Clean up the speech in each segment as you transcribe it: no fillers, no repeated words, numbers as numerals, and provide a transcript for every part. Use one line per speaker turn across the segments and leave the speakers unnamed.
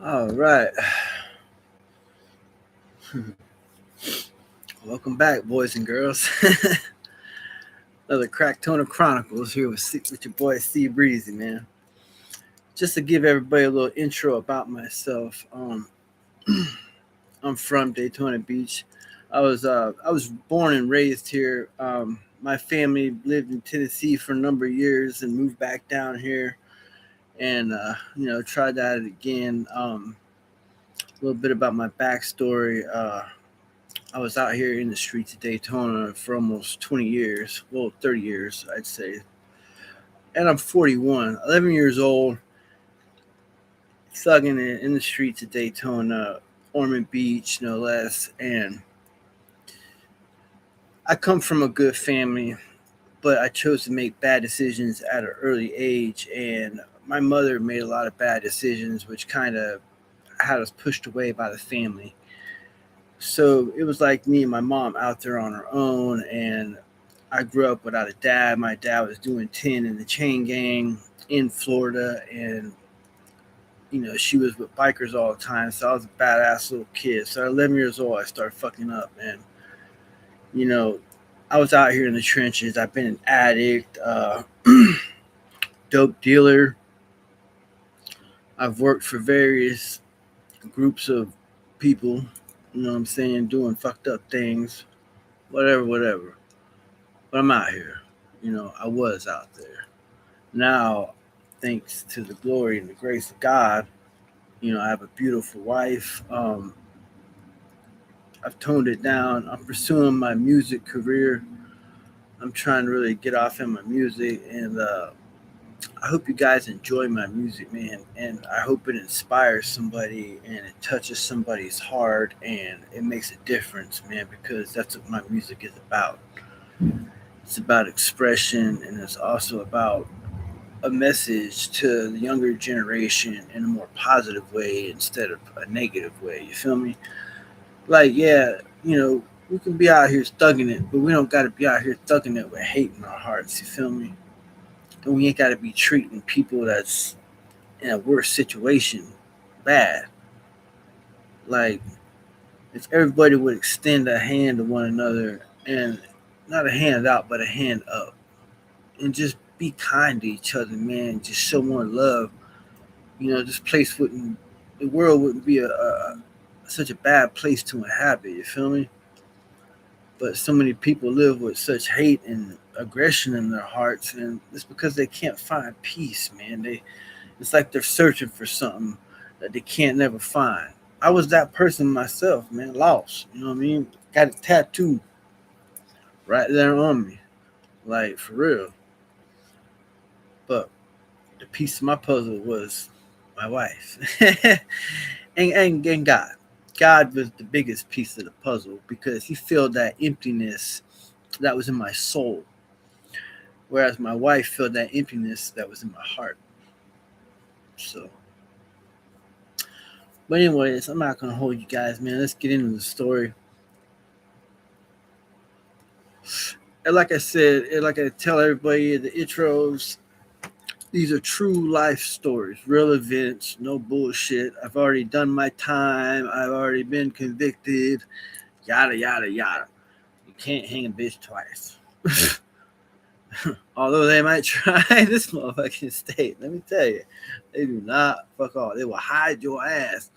All right. Welcome back, boys and girls. Another Cracktona Chronicles here with your boy C Breezy, man. Just to give everybody a little intro about myself. I'm from Daytona Beach. I was born and raised here. My family lived in Tennessee for a number of years and moved back down here, and tried that again. A little bit about my backstory. I was out here in the streets of Daytona for almost 20 years. Well, 30 years, I'd say. And I'm 41, 11 years old, thugging in the streets of Daytona, Ormond Beach, no less. And I come from a good family, but I chose to make bad decisions at an early age. And my mother made a lot of bad decisions, which kind of had us pushed away by the family. So it was like me and my mom out there on our own, and I grew up without a dad. My dad was doing 10 in the chain gang in Florida, and she was with bikers all the time. So I was a badass little kid. So at 11 years old, I started fucking up, and you know, I was out here in the trenches. I've been an addict, dope dealer. I've worked for various groups of people. You know what I'm saying? Doing fucked up things, whatever, whatever. But I'm out here. I was out there. Now, thanks to the glory and the grace of God, I have a beautiful wife. I've toned it down. I'm pursuing my music career. I'm trying to really get off in my music, and I hope you guys enjoy my music, man. And I hope it inspires somebody and it touches somebody's heart and it makes a difference, man, because that's what my music is about. It's about expression, and it's also about a message to the younger generation in a more positive way instead of a negative way. You feel me? Like, yeah, we can be out here thugging it, but we don't got to be out here thugging it with hate in our hearts. You feel me? And we ain't got to be treating people that's in a worse situation bad. Like, if everybody would extend a hand to one another, and not a hand out, but a hand up, and just be kind to each other, man. Just show more love. This place wouldn't, the world wouldn't be such a bad place to inhabit. You feel me? But so many people live with such hate and aggression in their hearts, and it's because they can't find peace, man. It's like they're searching for something that they can't never find. I was that person myself, man, lost. You know what I mean? Got it tattooed right there on me, like for real. But the piece of my puzzle was my wife, and God. God was the biggest piece of the puzzle because He filled that emptiness that was in my soul, whereas my wife filled that emptiness that was in my heart. So, but anyways, I'm not gonna hold you guys, man. Let's get into the story. And like I said, and like I tell everybody in the intros, these are true life stories, real events, no bullshit. I've already done my time. I've already been convicted. Yada yada yada. You can't hang a bitch twice. Although they might try this motherfucking state, let me tell you, they do not fuck off. They will hide your ass.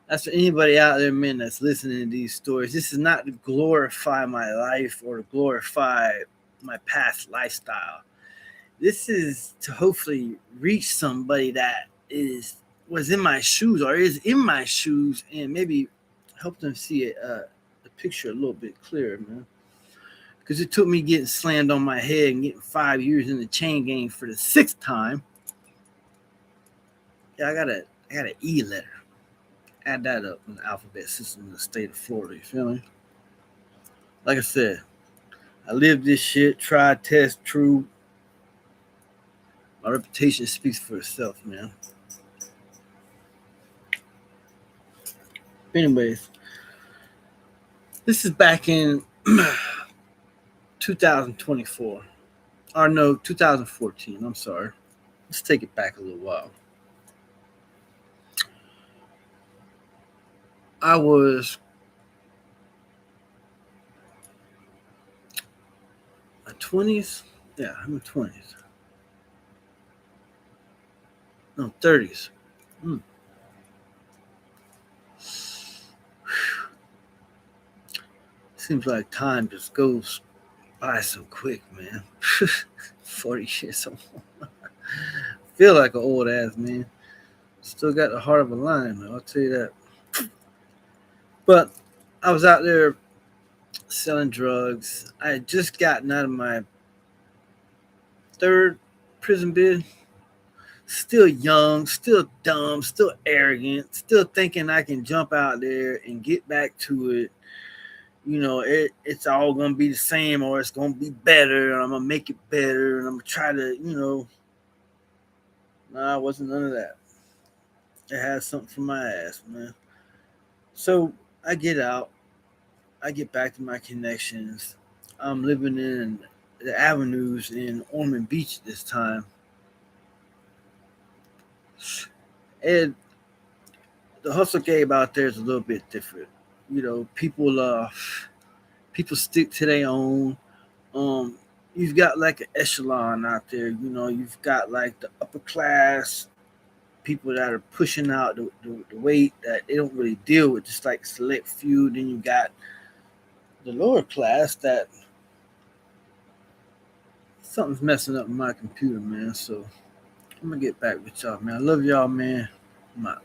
That's for anybody out there, man, that's listening to these stories. This is not to glorify my life or to glorify my past lifestyle. This is to hopefully reach somebody that was in my shoes or is in my shoes, and maybe help them see the picture a little bit clearer, man. Because it took me getting slammed on my head and getting 5 years in the chain gang for the sixth time. Yeah, I got an E letter. Add that up in the alphabet system in the state of Florida. You feel me? Like I said, I lived this shit, tried, test, true. My reputation speaks for itself, man. Anyways, this is back in 2024. Or no, 2014. I'm sorry. Let's take it back a little while. I was my 20s. Yeah, I'm in 20s. No, 30s. Mm. Seems like time just goes by so quick, man. 40 years old. Feel like an old ass man. Still got the heart of a lion, though, I'll tell you that. But I was out there selling drugs. I had just gotten out of my third prison bid. Still young, still dumb, still arrogant, still thinking I can jump out there and get back to it. It's all gonna be the same, or it's gonna be better, and I'm gonna make it better, and I'm gonna try to, Nah, it wasn't none of that. It had something for my ass, man. So I get out, I get back to my connections. I'm living in the avenues in Ormond Beach this time, and the hustle game out there is a little bit different. People stick to their own. Um, you've got like an echelon out there. You've got like the upper class people that are pushing out the weight that they don't really deal with, just like select few. Then you got the lower class that something's messing up my computer, man. So I'm gonna get back with y'all, man. I love y'all, man. I'm out.